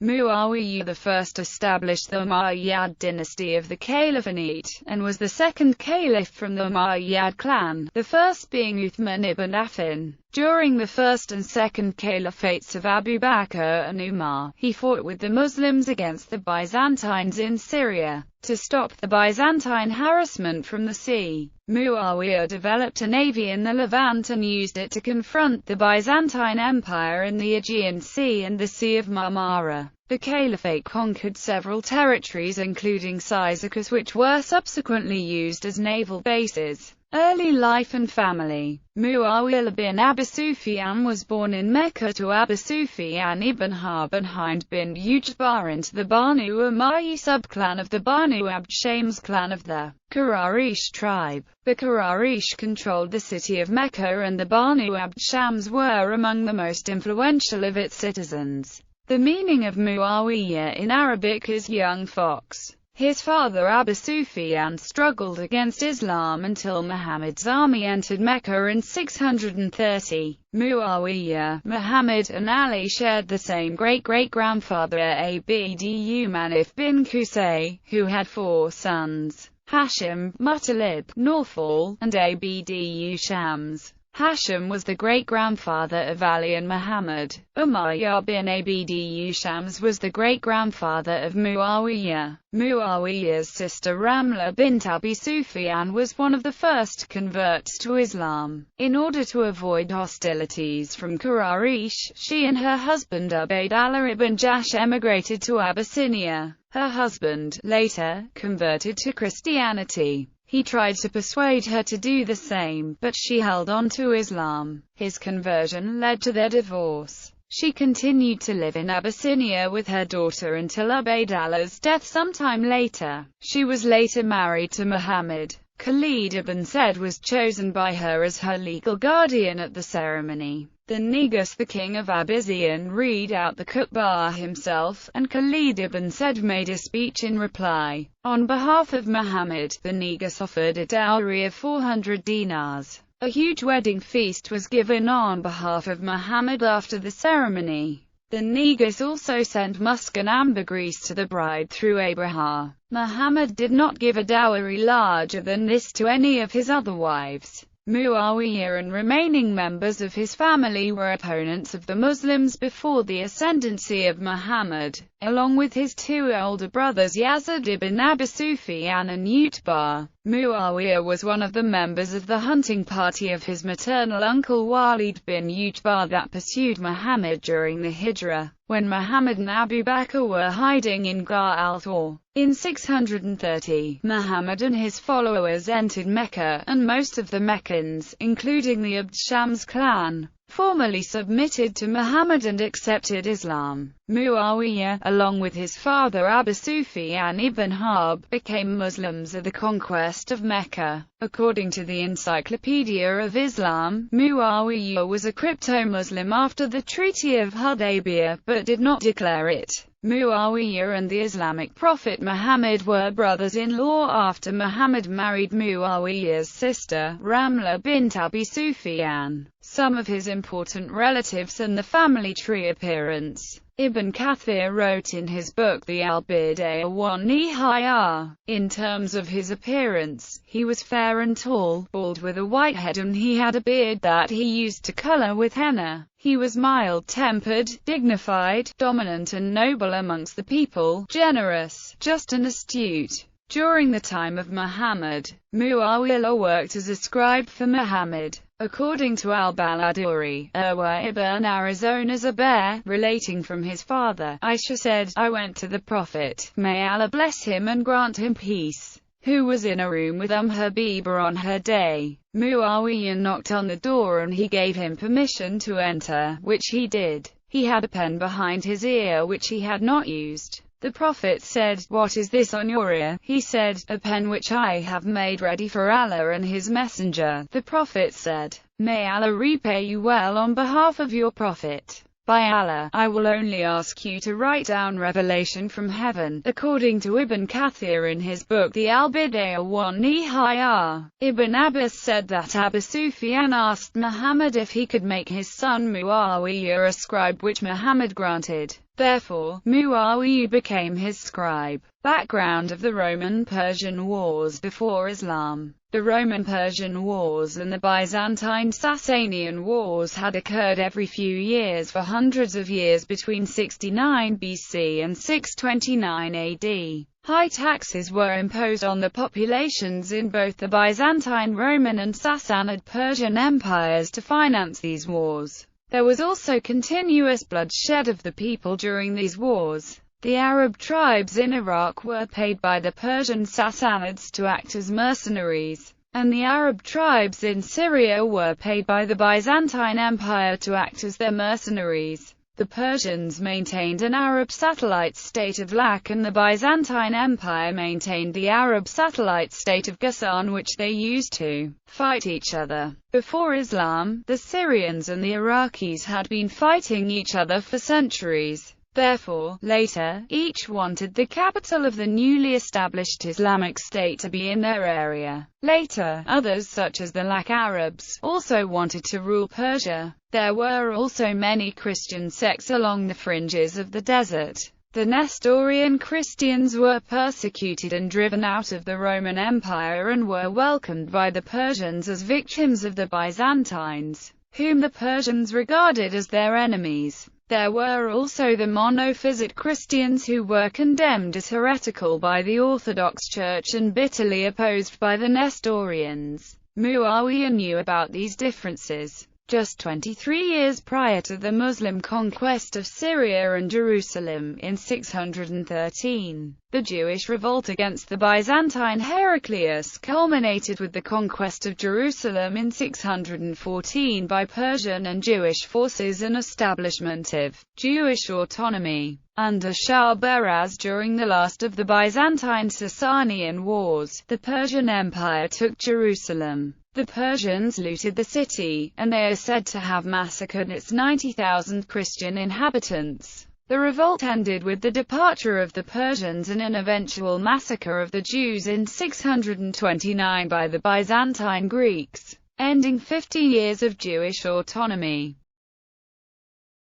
Muawiyah I established the Umayyad dynasty of the Caliphate, and was the second caliph from the Umayyad clan, the first being Uthman ibn Affan. During the first and second caliphates of Abu Bakr and Umar, he fought with the Muslims against the Byzantines in Syria. To stop the Byzantine harassment from the sea, Muawiyah developed a navy in the Levant and used it to confront the Byzantine Empire in the Aegean Sea and the Sea of Marmara. The Caliphate conquered several territories including Cyzicus, which were subsequently used as naval bases. Early life and family. Muawiyah bin Abi Sufyan was born in Mecca to Abu Sufyan ibn Harb and Hind bin Ujbar into the Banu Umayyi subclan of the Banu Abd Shams clan of the Quraysh tribe. The Quraysh controlled the city of Mecca and the Banu Abd Shams were among the most influential of its citizens. The meaning of Muawiyah in Arabic is young fox. His father Abu Sufyan struggled against Islam until Muhammad's army entered Mecca in 630. Muawiyah, Muhammad and Ali shared the same great-great-grandfather Abdu Manaf bin Qusay, who had 4 sons: Hashim, Muttalib, Nawfal, and Abdu Shams. Hashim was the great-grandfather of Ali and Muhammad. Umayyah bin Abdu Shams was the great-grandfather of Muawiyah. Muawiyah's sister Ramla bint Abi Sufyan was one of the first converts to Islam. In order to avoid hostilities from Quraysh, she and her husband Ubaydallah ibn Jahsh emigrated to Abyssinia. Her husband, later, converted to Christianity. He tried to persuade her to do the same, but she held on to Islam. His conversion led to their divorce. She continued to live in Abyssinia with her daughter until Ubaydallah's death sometime later. She was later married to Muhammad. Khalid ibn Said was chosen by her as her legal guardian at the ceremony. The Negus, the king of Abyssinia, read out the khutbah himself, and Khalid ibn Said made a speech in reply. On behalf of Muhammad, the Negus offered a dowry of 400 dinars. A huge wedding feast was given on behalf of Muhammad after the ceremony. The Negus also sent musk and ambergris to the bride through Abraha. Muhammad did not give a dowry larger than this to any of his other wives. Muawiyah and remaining members of his family were opponents of the Muslims before the ascendancy of Muhammad. Along with his 2 older brothers Yazid ibn Abi Sufyan and Utbah, Muawiyah was one of the members of the hunting party of his maternal uncle Walid bin Utbah that pursued Muhammad during the Hijrah, when Muhammad and Abu Bakr were hiding in Ghar al-Thawr. In 630, Muhammad and his followers entered Mecca, and most of the Meccans, including the Abd Shams clan, formally submitted to Muhammad and accepted Islam. Muawiyah, along with his father Abu Sufyan ibn Harb, became Muslims at the conquest of Mecca. According to the Encyclopedia of Islam, Muawiyah was a crypto-Muslim after the Treaty of Hudaybiyah, but did not declare it. Muawiyah and the Islamic prophet Muhammad were brothers-in-law after Muhammad married Muawiyah's sister, Ramla bint Abi Sufyan. Some of his important relatives and the family tree appearance. Ibn Kathir wrote in his book the Al-Bidayah wa Nihayah. In terms of his appearance, he was fair and tall, bald with a white head, and he had a beard that he used to color with henna. He was mild-tempered, dignified, dominant and noble amongst the people, generous, just and astute. During the time of Muhammad, Muawiyah worked as a scribe for Muhammad. According to al-Baladuri, Urwa ibn Arizona Zubair, relating from his father, Aisha said, "I went to the Prophet, may Allah bless him and grant him peace, who was in a room with Habiba on her day. Muawiyah knocked on the door and he gave him permission to enter, which he did. He had a pen behind his ear which he had not used. The Prophet said, 'What is this on your ear?' He said, 'A pen which I have made ready for Allah and His Messenger.' The Prophet said, 'May Allah repay you well on behalf of your Prophet. By Allah, I will only ask you to write down revelation from heaven." According to Ibn Kathir in his book the Al-Bidayah wa Nihayah, Ibn Abbas said that Abu Sufyan asked Muhammad if he could make his son Muawiyah a scribe, which Muhammad granted. Therefore, Muawiyah became his scribe. Background of the Roman-Persian Wars before Islam. The Roman-Persian Wars and the Byzantine-Sasanian Wars had occurred every few years for hundreds of years between 69 BC and 629 AD. High taxes were imposed on the populations in both the Byzantine Roman and Sassanid Persian empires to finance these wars. There was also continuous bloodshed of the people during these wars. The Arab tribes in Iraq were paid by the Persian Sassanids to act as mercenaries, and the Arab tribes in Syria were paid by the Byzantine Empire to act as their mercenaries. The Persians maintained an Arab satellite state of Lak, and the Byzantine Empire maintained the Arab satellite state of Ghassan, which they used to fight each other. Before Islam, the Syrians and the Iraqis had been fighting each other for centuries. Therefore, later, each wanted the capital of the newly established Islamic State to be in their area. Later, others such as the Lak Arabs also wanted to rule Persia. There were also many Christian sects along the fringes of the desert. The Nestorian Christians were persecuted and driven out of the Roman Empire and were welcomed by the Persians as victims of the Byzantines, whom the Persians regarded as their enemies. There were also the Monophysite Christians who were condemned as heretical by the Orthodox Church and bitterly opposed by the Nestorians. Muawiyah knew about these differences. Just 23 years prior to the Muslim conquest of Syria and Jerusalem, in 613, the Jewish revolt against the Byzantine Heraclius culminated with the conquest of Jerusalem in 614 by Persian and Jewish forces and establishment of Jewish autonomy. Under Shah Baraz during the last of the Byzantine-Sasanian Wars, the Persian Empire took Jerusalem. The Persians looted the city, and they are said to have massacred its 90,000 Christian inhabitants. The revolt ended with the departure of the Persians and an eventual massacre of the Jews in 629 by the Byzantine Greeks, ending 50 years of Jewish autonomy.